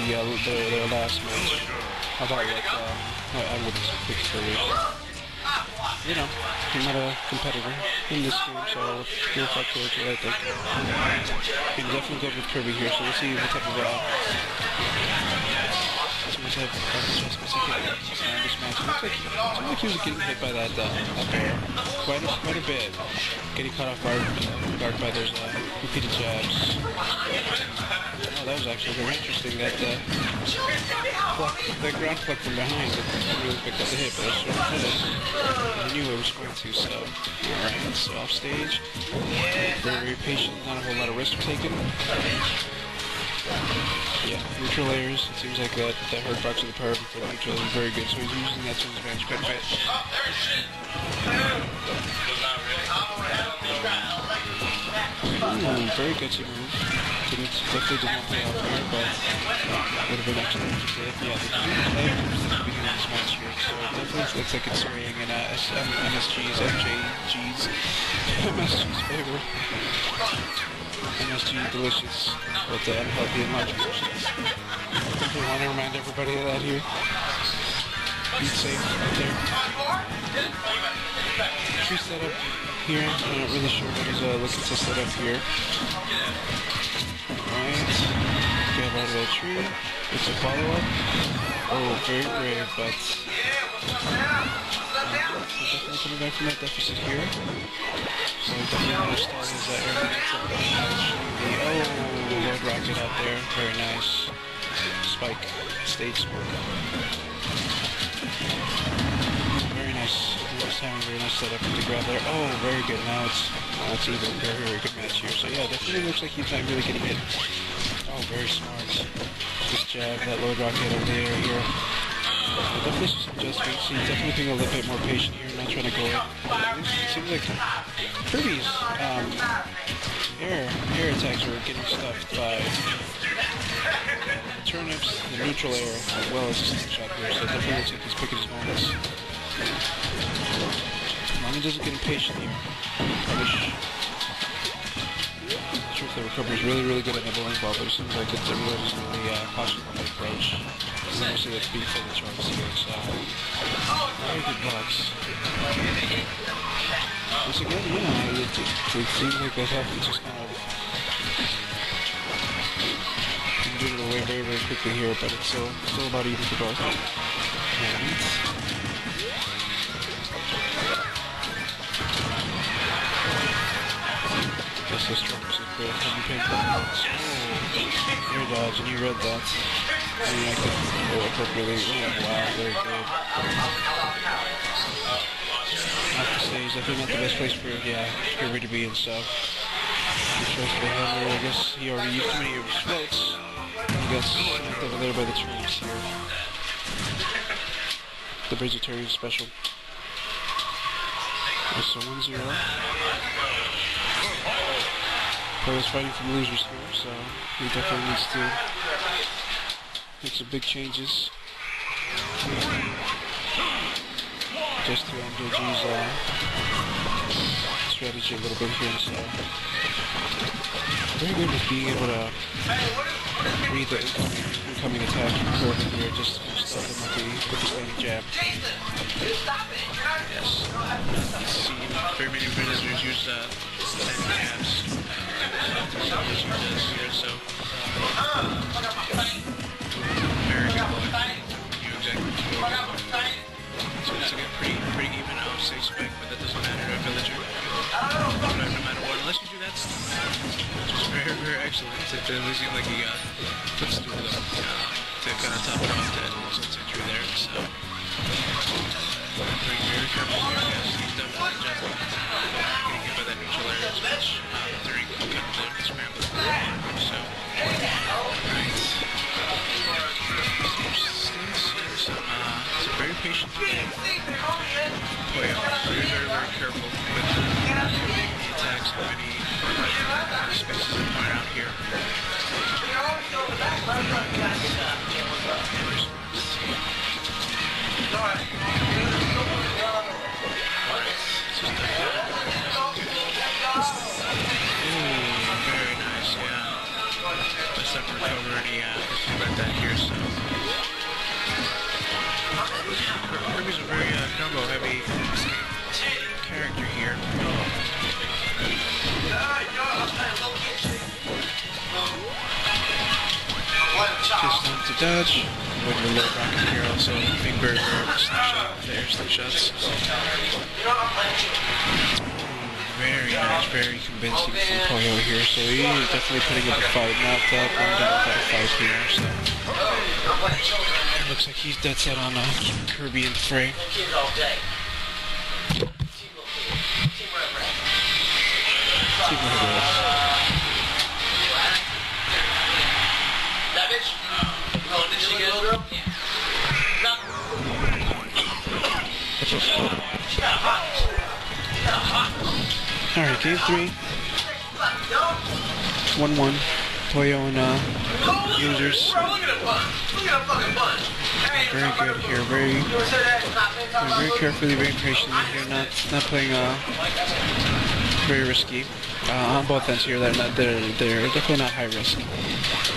their last match. How about like I wouldn't pick Kirby. You know, I'm not a competitor in this game, so we'll fuck towards what I think. I'm definitely good with Kirby here, so we'll see what type of adjustments he can make in this match. It looks like he was getting hit by that up air quite a bit. Getting caught off guard by those repeated jabs. Oh, that was actually very interesting. That ground pluck from behind didn't really pick up the hit, but that's sort of funny. I knew it was going to, so alright, so off stage. Very patient, not a whole lot of risk taken. Yeah, neutral layers. It seems like that hurt box of the power for the neutral is very good, so he's using that to his advantage quite a bit. Ooh, very gutsy move. Definitely did not pay off here, but would have been excellent if it did. Yeah, the Toon seems to be in this match here, so it definitely looks like it's swaying in MSG's, MJG's, MSG's favor. MSG delicious, but unhealthy and large portions. I want to remind everybody of that here. Be safe out there. Tree setup here. I'm not really sure what he's looking to set up here. Alright. Get out of that tree. It's a follow-up. Oh, very brave, but definitely coming back from that deficit here. So definitely understand his air minutes of the match. Oh, Lord Rocket out there. Very nice. Spike. Stage smoke. Very nice. Just having a very nice setup to grab there. Oh, very good. Now it's even. Very good match here. So yeah, definitely looks like he's not really getting hit. Oh, very smart. Just jab that Lord Rocket over the air here. Definitely some adjustments. He's definitely being a little bit more patient here, not trying to go in. It seems like Kirby's air attacks are getting stuffed by the turnips, the neutral air, as well as the slingshot here, so it definitely looks like he's picking his moments. As long as he doesn't get impatient here. I wish. Not sure if the recovery is really good at the bowling ball, but it seems like it's everybody's really cautious on the approach. Mostly that's being for the charts here, so very good box. Once again, yeah, it seems like that happens just kind of doing it away very quickly here, but it's still about even for both. And guess this drops it both and you pick up. Oh, air dodge, and you read that. I mean, I could go appropriately. Oh, wow, very good. I have to say, he's definitely not the best place for, Kirby to be and stuff. He tries to handle, I guess he already used too many of his floats. He got smacked over there by the trees here. The vegetarian special. So 1-0. Poyo's fighting for the losers here, so he definitely needs to make some big changes. Just to MJG's strategy a little bit here, so very good with being able to read the incoming attack from Kirby here, just start them with the standing jab. Yes. You've seen very many visitors use standing jabs. As he does here, so very good bowling. You exactly. So it's again pretty even. I would say spec, but that doesn't matter to a villager. No matter what, unless you do that stuff. Just very excellent. It's like it seems like he puts through them to kind of top it off that century there. So very careful here, because he's definitely getting hit by that neutral air as much during kind of the scramble. So right. Some very patient Poyo. Very careful with the attacks and many spaces to point out here. Very nice, yeah. Best effort recover any issues like that here, so. Kirby's a very combo heavy character here. Just down to dodge. With the low rocket here also. Being very slingshot there, slingshots. Very nice, very convincing from Poyo here. So he is definitely putting up a fight, not going down without a fight here. So it looks like he's dead set on keeping Kirby in the fray. Alright, game 3. 1-1. Poyo and users. Very good here. Very carefully, very patiently here. Not playing very risky. On both ends here, they're definitely not high risk.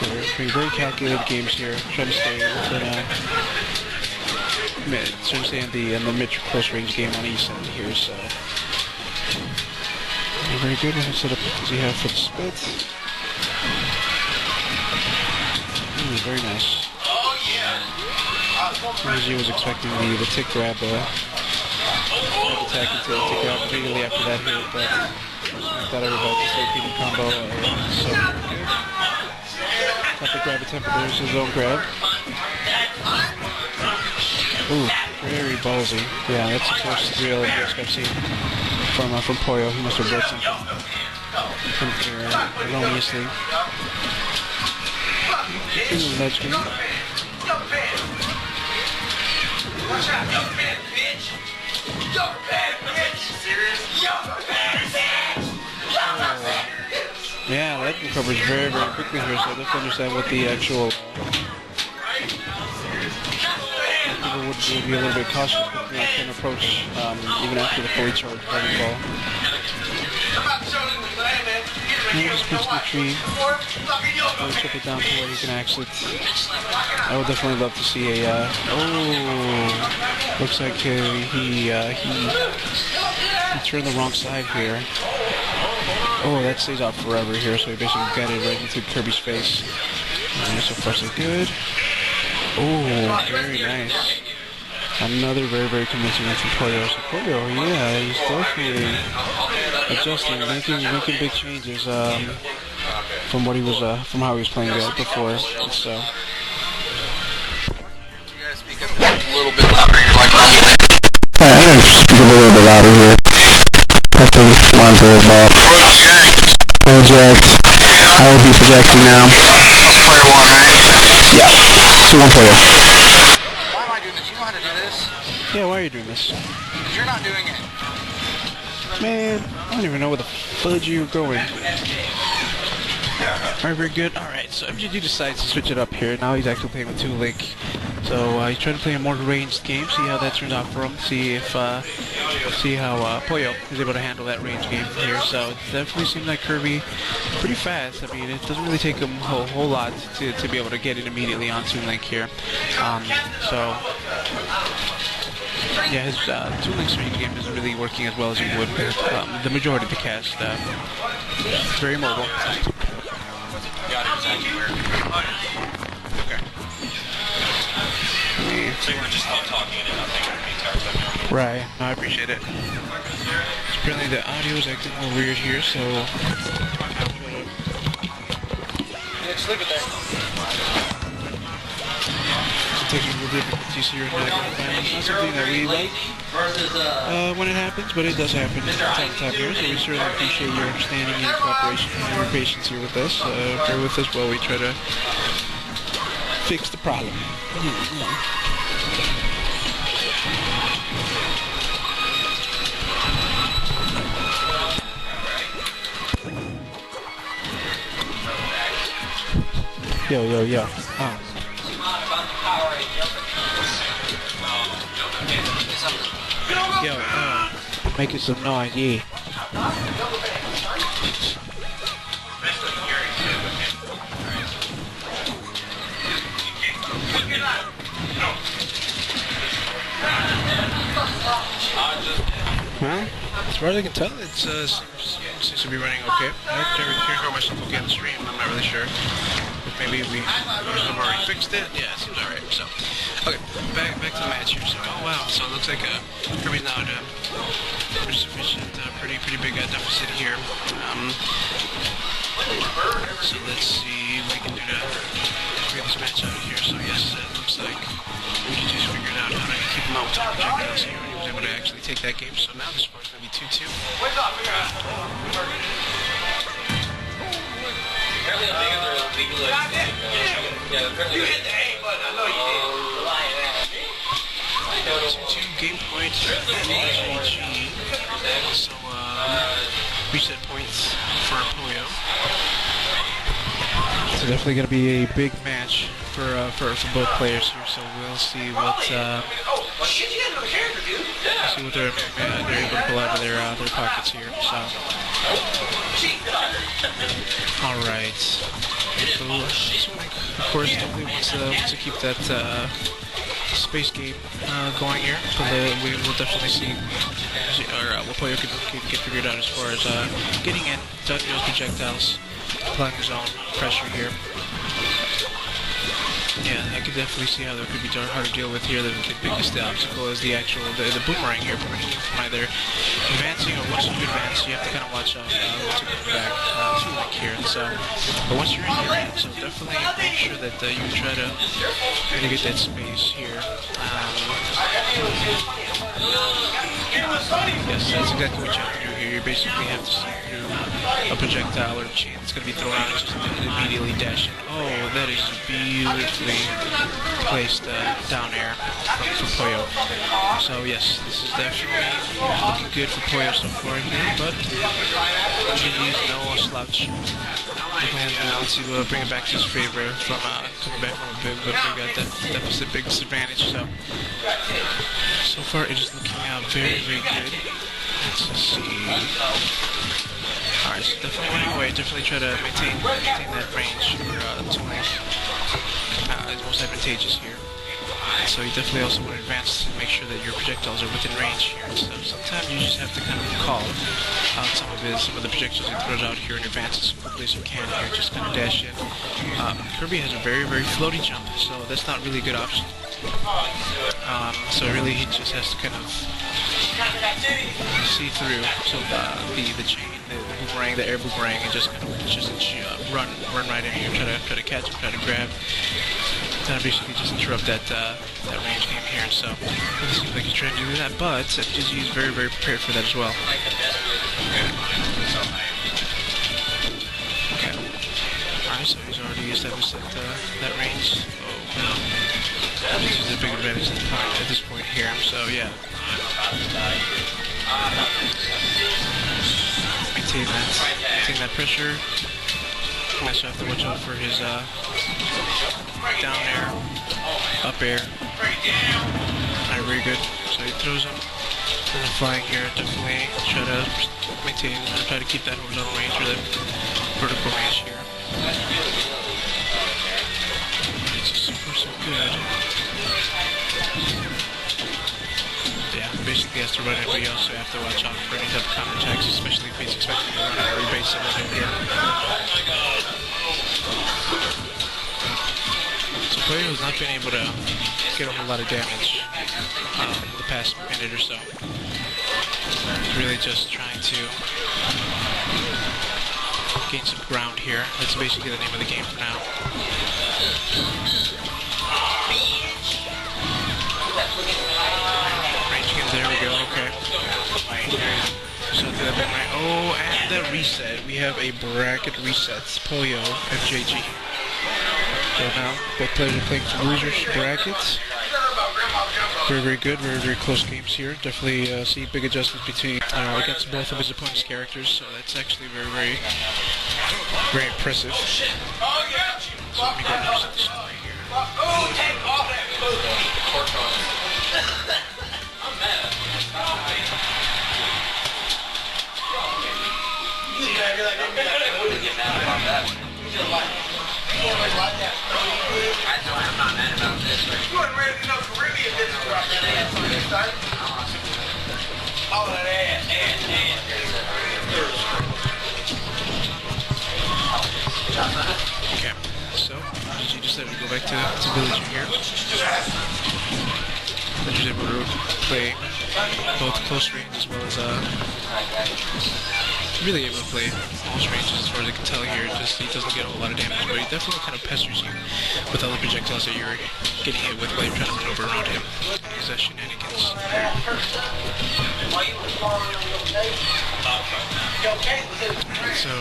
They're playing very calculated games here, trying to stay in the mid to close range game on each end here. So very good. What setup does he have for the split? Very nice. MJG was expecting the tick grab attack until tick grab immediately after that hit, but smacked out everybody with this repeating combo. So good. Got the grab attempt, but there's his own grab. Ooh, very ballsy. Yeah, that's the closest real risk I've seen from Poyo. He must have broke something from here erroneously. Ledge game. Watch out, you're bad, bitch! You're bad, bitch! Serious? You're bad, bitch! Yeah, that recovers very, very quickly here, so I definitely understand what the actual people would be a little bit cautious with the can approach even after the fully charged fighting ball. And he just puts the tree, chip it down to where he can exit. I would definitely love to see a, looks like he turned the wrong side here. Oh, that stays out forever here, so he basically got it right into Kirby's face. So far so good. Oh, very nice. Another very, very convincing one from Poyo. So Poyo, yeah, he's definitely adjusting, making big changes from what he was, from how he was playing before. So. You gotta speak up a little bit louder. You're like, I gotta speak a little bit louder here. Have to monitor the ball. Project. I will be projecting now. That's player 1, right? Yeah. 2-1 player. Why am I doing this? You know how to do this? Yeah, why are you doing this? Because you're not doing it. Man, I don't even know where the fudge you're going. Alright, very good. Alright, so MJG decides to switch it up here. Now he's actually playing with Toon. So he's trying to play a more ranged game, see how that turns out for him, see how Poyo is able to handle that range game here. So it definitely seems like Kirby pretty fast. I mean, it doesn't really take him a whole lot to be able to get it immediately on Toon here. Yeah, his Toon range game isn't really working as well as he would with the majority of the cast. Very mobile. Got it exactly where. Okay. So you were just talking and nothing. Right, no, I appreciate it. Apparently the audio is acting a little weird here, so Just leave it there. technical difficulties here in Magnifier. It's not something that we like when it happens, but it does happen from time to time here, so we certainly appreciate your understanding and your cooperation and your patience here with us. Bear with us while we try to fix the problem. Yo. Oh. Yo, making some noise, yeah. Well, as far as I can tell, it seems to be running okay. I can't hear myself okay on the stream. I'm not really sure. Maybe we have already fixed it. Yeah, it seems alright. So, okay, back to the match here. So, oh wow. So it looks like Kirby's now at a sufficient, pretty big deficit here. So let's see what we can do to figure this match out here. So yes, it looks like we just figured out how to keep him out with the projectiles here, and he was able to actually take that game. So now the score's going to be 2-2. Apparently I'm bigger than legal. Yeah, apparently you hit the A button, I know you did. 2 game points for MJG. So, reset points for Poyo. So definitely going to be a big match for both players here. So we'll see what see what they're able to pull out of their pockets here. So, all right. So, of course, definitely wants to keep that space game going here. But we will definitely see what Poyo can get figured out as far as getting in, dodging those projectiles, applying his own pressure here. Yeah, I could definitely see how that could be hard to deal with here. The biggest obstacle is the boomerang here, preventing you from either advancing, or once you advance, you have to kind of watch out to go back to link here. So, but once you're in here, so definitely make sure that you try to get that space here. Yes, that's exactly what you have to do here. You basically have to see through a projectile or a chain that's going to be thrown out and just immediately dash in. Oh, that is beautifully placed down air from Poyo. So yes, this is definitely looking good for Poyo so far here, but MJG is no slouch. Now to bring it back to his favor from coming back from a big deficit, big disadvantage. So far it is looking very good. Let's see. Alright, so definitely running away. Definitely try to maintain that range for Toon. It's most advantageous here. So you definitely also want to advance to make sure that your projectiles are within range here. So sometimes you just have to kind of call out some of the projectiles he throws out here and advance as quickly as you can here. Just kind of dash in. Kirby has a very floaty jump, so that's not really a good option. So really he just has to kind of see through. So the chain, the boomerang, the air boomerang, and just kind of run right in here, try to catch him, try to grab. Basically just interrupt that range game here. So it seems like he's trying to do that, but MJG is very prepared for that as well. Okay. Alright, so he's already established that range. Oh, this is a big advantage at this point here. So yeah. Maintain that pressure. Also have to watch out for his down air, up air. Alright, very good. So he throws him. And then flying here, definitely try to maintain, try to keep that horizontal range or the vertical range here. It's so good. Yeah, basically has to run it, but you also have to watch out for any type of counterattacks, especially if he's expecting to run a rebase of it here. So Poyo has not been able to get a whole lot of damage the past minute or so. He's really just trying to gain some ground here. That's basically the name of the game for now. Ranging him, there we go, okay. So oh, and the reset. We have a bracket reset. Poyo, MJG. So now, both players are playing for losers brackets. Very good, very close games here. Definitely see big adjustments between against both of his opponent's characters, so that's actually very impressive. So let me go and reset the story here. back to Villager here. Villager's able to play both close range as well as really able to play all ranges as far as I can tell here. Just he doesn't get a whole lot of damage, but he definitely kind of pesters you with all the projectiles that you're getting hit with while you're trying to maneuver around him. His shenanigans. So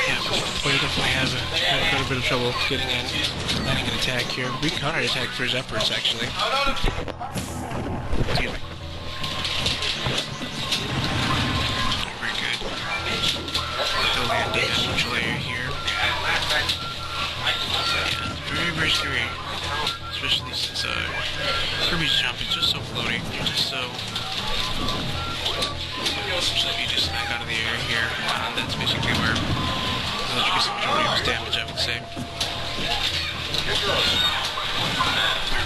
yeah, Poyo definitely has quite a bit of trouble getting in, landing an attack here. We counter attack for his efforts actually. Excuse me. Very good. The landing neutral area here. Yeah, very scary. Especially since Kirby's jump is just so floating. You're just so you just smack out of the air here. That's basically where Villager gets the majority of his damage, I would say.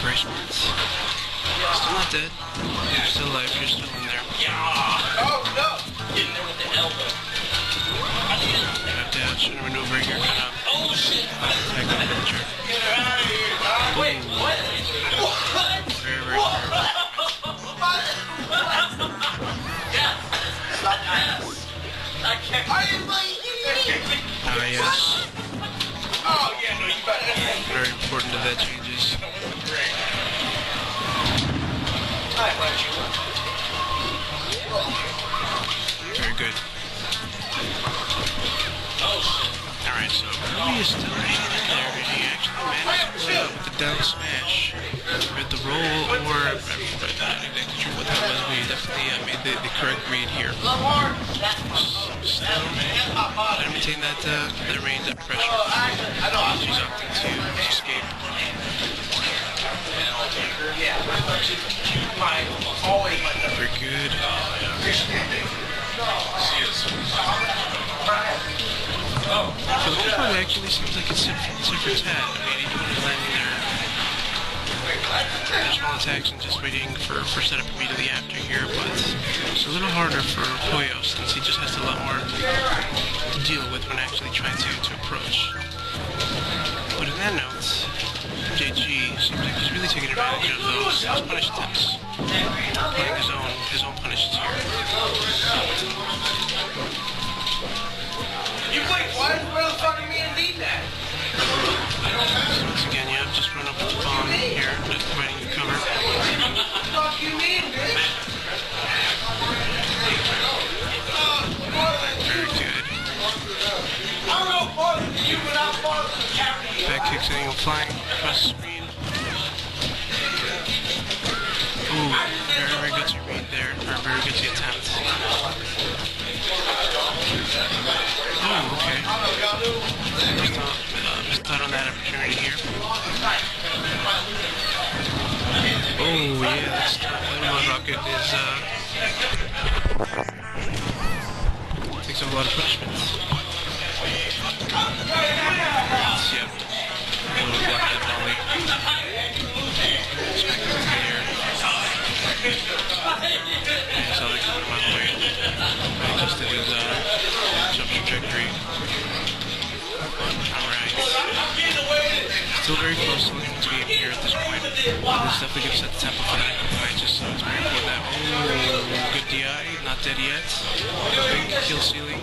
Very smart. Still not dead. You're still alive. You're still in there. Oh no! Getting there with the elbow. You have to try to maneuver here, kind of. Oh shit! Attack on Villager. Get her out of here! Wait, what? What? Very I can't. Are you like yes. Oh yeah, no, you better. Very important that that changes. Very good. Alright, so Kirby is still hanging in there, and he actually managed to pull out with the down smash. With the roll, or I'm not exactly sure what that was, but he definitely made the correct read here. Still trying to maintain that range, that pressure. She's opting to escape. Very good. For the most part, it actually seems like it's different hat. I mean, even when he's landing there, there's small attacks and just waiting for setup immediately after here, but it's a little harder for Poyo since he just has a lot more to deal with when actually trying to approach. But in that note, MJG seems like he's really taking advantage of those punish attempts, playing his own punishes here. You play what? Where the fuck do you mean to need that? So once again, yeah, just run up with the bomb here, just providing you cover. What the fuck you mean, bitch? Very good. I'm no farther than you, but I'm farther than carrying you. Back kicks and flying across the screen. Ooh, very gutsy read there, or very gutsy attempt. Oh, okay. Missed out on that opportunity here. Oh, yeah, that's Little Rocket takes up a lot of punishment. Yep. Block that volley. Smack it in the air. I saw that coming my way. I adjusted his jump trajectory. Alright. Still very close to looking to be in here at this point. This definitely going to set the tempo for the next fight, just so it's very important that. Oh, good DI, not dead yet. Big kill ceiling.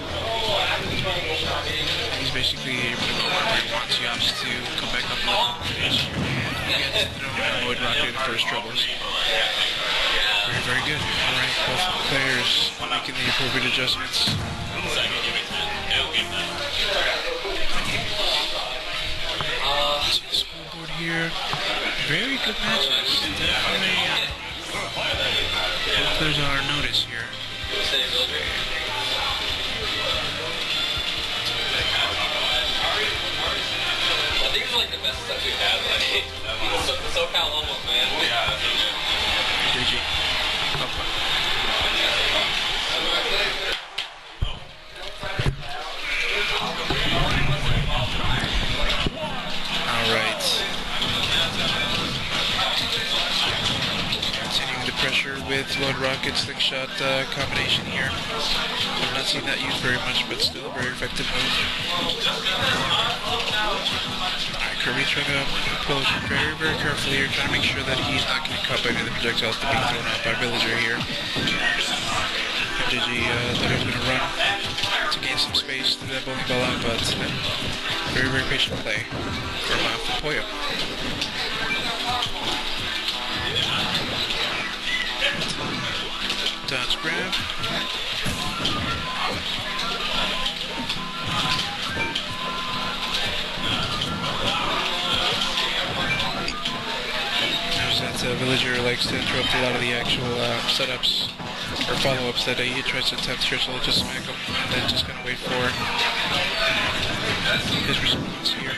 He's basically able to go wherever he wants. He opts to come back up and finish. He gets thrown and avoid rocking the first troubles. Very good. Alright, both players making the appropriate adjustments. Scoreboard here. Very good matches. Definitely. Both players are on notice here. I think it's like the best stuff we've had, like, SoCal almost, man. Yeah. MJG. Alright. Continuing to pressure with load rocket slingshot combination here. I've not seen that used very much, but still a very effective move. Alright, Kirby trying to approach very, very carefully here, trying to make sure that he's not getting caught by any of the projectiles that are being thrown out by Villager here. MJG thought he was going to run to gain some space through that bowling ball out, but very, very patient play from Poyo. Dodge grab. Notice that Villager likes to interrupt a lot of the actual setups or follow-ups that he tries to attempt here, so he'll just smack him and then just gonna wait for his response here.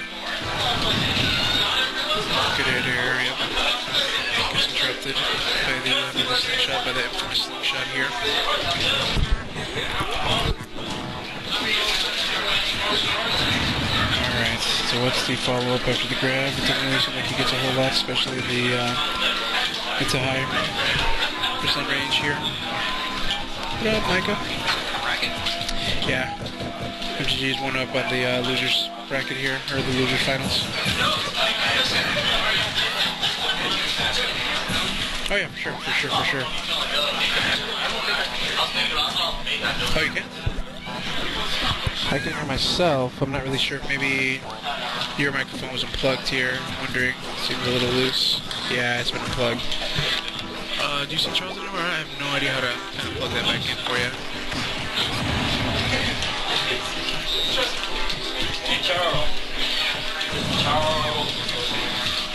Good air here, yep. Gets interrupted by the slingshot, by the infamous slingshot here. Alright, so what's the follow-up after the grab? It doesn't really seem like he gets a whole lot, especially the it's a high percent range here. What up, Micah? Yeah. MJG's one up on the losers bracket here, or the losers finals. Oh yeah, for sure. Oh, you can? I can hear myself. I'm not really sure if maybe your microphone was unplugged here. I'm wondering. It seems a little loose. Yeah, it's been unplugged. Do you see Charles anywhere? I have no idea how to kind of plug that back in for you.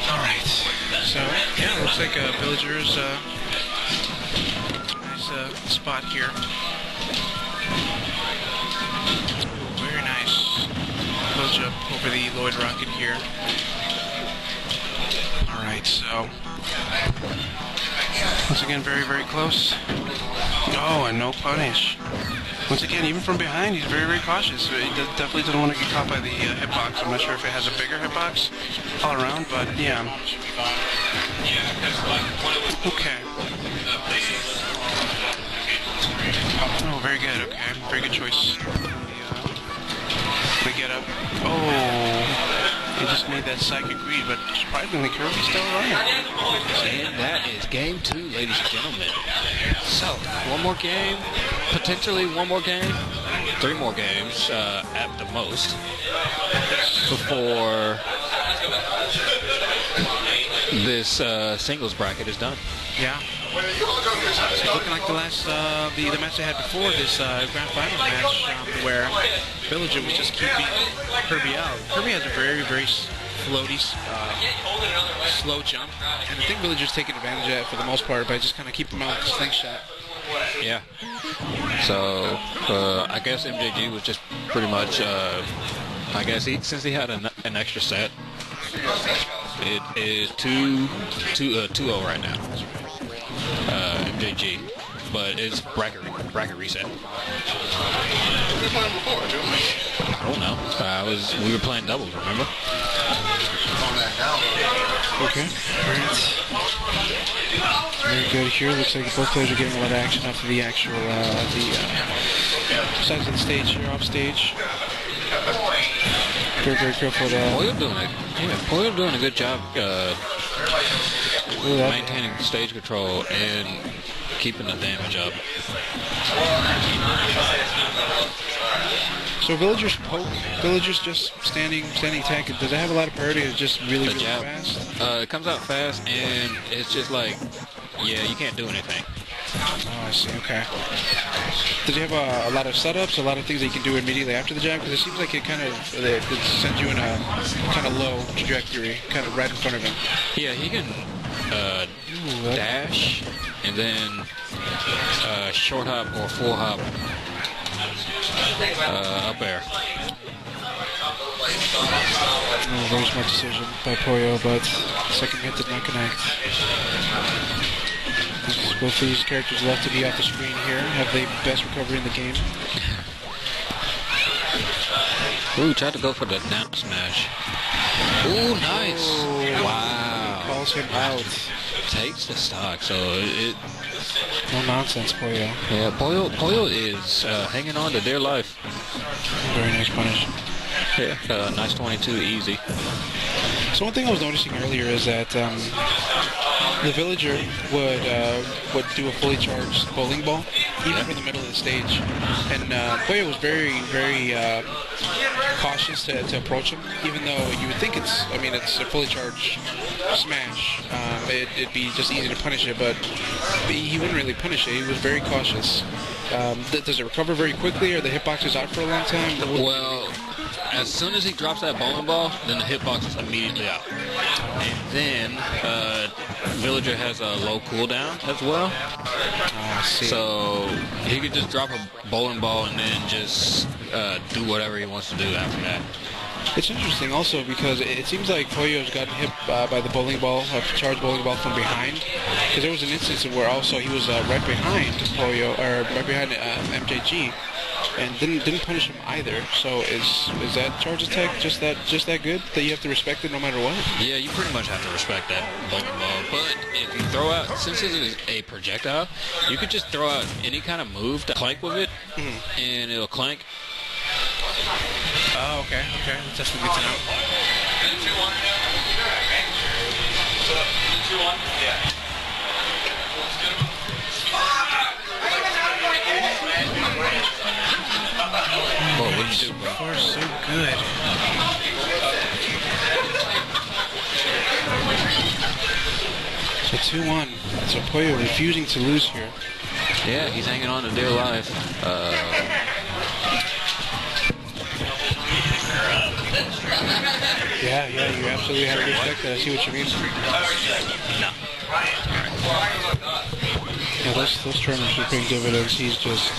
Alright, so yeah, it looks like Villager's nice spot here. Very nice low jump over the Lloyd rocket here. Alright, so once again, very, very close. Oh, and no punish. Once again, even from behind, he's very, very cautious. He definitely doesn't want to get caught by the hitbox. I'm not sure if it has a bigger hitbox all around, but yeah. Okay. Oh, very good. Okay, very good choice. The get up. Oh. He just made that psychic read, but surprisingly, Kirby's still running. And that is game 2, ladies and gentlemen. So, one more game, potentially one more game, 3 more games at the most before this singles bracket is done. Yeah. It's looking like the last, the match they had before this grand final match, where Villager was just keeping Kirby out. Kirby has a very, very floaty, slow jump, and I think Villager's taking advantage of that for the most part by just kind of keeping him out with the slingshot. Yeah. So, I guess MJG was just pretty much, I guess since he had an extra set, it is 2-0 right now. MJG, but it's bracket reset. I don't know. We were playing doubles, remember? Okay. Alright. Very good here. Looks like both players are getting a lot of action off of the actual sides of the stage here, off stage. Very, very careful to Poyo doing a good job maintaining stage control and keeping the damage up. So Villager's poke, Villager's just standing tank. Does it have a lot of priority? It's just really, really fast? It comes out fast, and it's just like, yeah, you can't do anything. Oh, I see. Okay. Does he have a lot of setups, a lot of things that you can do immediately after the jab? Because it seems like it kind of sends you in a kind of low trajectory, kind of right in front of him. Yeah, he can dash, and then short hop or full hop up air. Oh, very smart decision by Poyo, but second hit did not connect. Both these characters left to be off the screen here. Have the best recovery in the game. Ooh, tried to go for the down smash. Ooh, nice. Oh, wow. Call calls him out. Takes the stock, so it... No nonsense, Poyo. Yeah, Poyo is hanging on to dear life. Very nice punish. Yeah, nice 22, easy. So one thing I was noticing earlier is that the villager would do a fully charged bowling ball, even from the middle of the stage. And Poyo was very, very cautious to approach him, even though you would think it's a fully charged smash. It'd be just easy to punish it, but he wouldn't really punish it. He was very cautious. Does it recover very quickly, or the hitbox is out for a long time? Well, as soon as he drops that bowling ball, then the hitbox is immediately out. And then Villager has a low cooldown as well. I see. So he could just drop a bowling ball and then just do whatever he wants to do after that. It's interesting also because it seems like Poyo's gotten hit by the bowling ball, a charged bowling ball from behind. Because there was an instance where also he was right behind Poyo, or right behind MJG, and didn't punish him either. So is that charge attack just that good that you have to respect it no matter what? Yeah, you pretty much have to respect that bowling ball. But if you throw out, since it is a projectile, you could just throw out any kind of move to clank with it, and it'll clank. Oh, okay. That's definitely good to know. 2-1. Yeah. What did you do, bro? Far so good. So 2-1. So Poyo refusing to lose here. Yeah, he's hanging on to dear life. Yeah, you absolutely have to respect that. I see what you mean. No. Yeah, those tournaments are paying dividends. He's just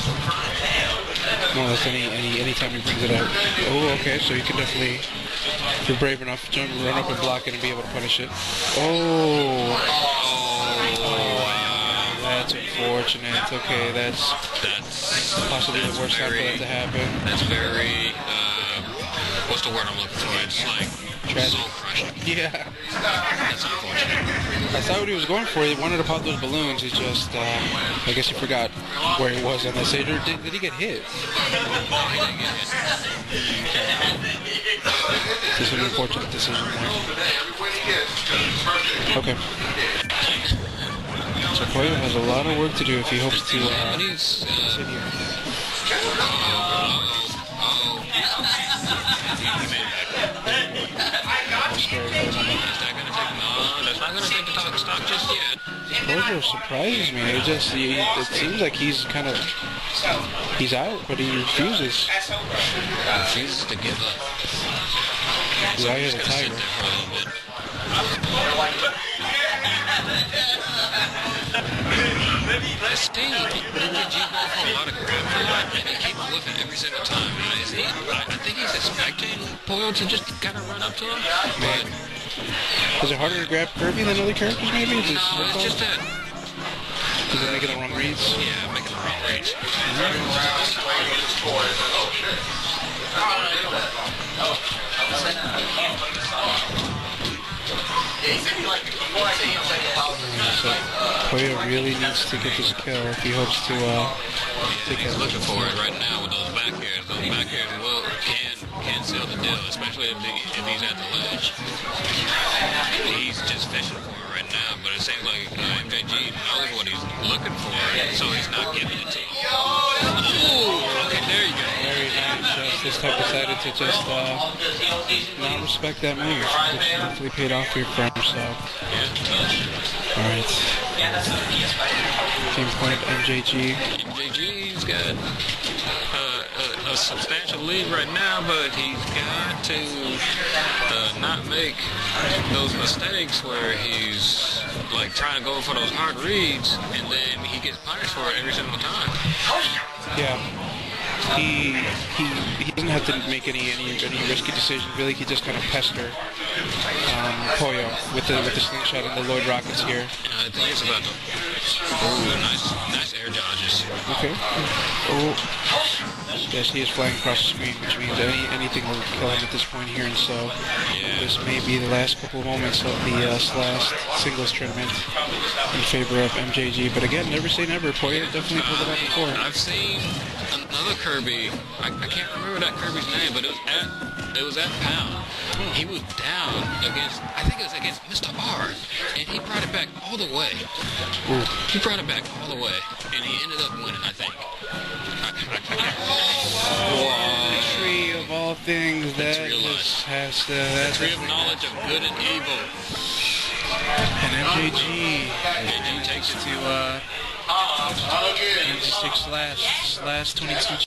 anytime he brings it up. Oh, okay, so you can definitely, if you're brave enough, run up and block it and be able to punish it. Oh, that's unfortunate. Okay, that's possibly the worst time for that to happen. That's very, what's the word I'm looking for? It's like tragic. soul crushing. Yeah. That's unfortunate. I saw what he was going for. He wanted to pop those balloons. He just, I guess he forgot where he was on the stage. Or did he get hit? No, he didn't get hit. This is an unfortunate decision there. Okay. So Poyo has a lot of work to do if he hopes to continue. That's not going to take the stock just yet. Poyo surprises me. It seems like he's out, but he refuses. Refuses to give up. He's out here the tiger. This thing, MJG going for a lot of grabs, and he keeps whiffing every single time. I think he's expecting Poyo to just kind of run up to him, but... Is it harder to grab Kirby than other characters, maybe? It's just that... Is it making the wrong reads? Yeah, making the wrong reads. So Poyo really needs to get this kill if he hopes to take He's it. looking for it right now with those back airs. Those back airs can seal the deal, especially if he's at the ledge. He's just fishing for it right now, but it seems like MJG knows what he's looking for, so he's not giving it to him. Ooh, okay, there you go. Very nice. This type decided to just not respect that move, which hopefully paid off here for him. So, alright. Team point MJG. MJG's got a substantial lead right now, but he's got to not make those mistakes where he's like trying to go for those hard reads and then he gets punished for it every single time. Yeah. He doesn't have to make any risky decisions. Really, he just kind of pester Poyo with the slingshot and the Lloyd rockets here. I think it's about the nice air dodges. Okay. Oh. Yes, he is flying across the screen, which means anything will kill him at this point here. And so this may be the last couple of moments of the SLAST singles tournament in favor of MJG. But again, never say never. Poyo definitely pulled it out before. I've seen another Kirby. I can't remember that Kirby's name, but it was at Pound. He was down against, I think it was against Mr. R, and he brought it back all the way. Ooh. He brought it back all the way, and he ended up winning, I think. The tree of all things that just has to... The tree of knowledge of good and evil. And MJG takes it to MJG SLAST 22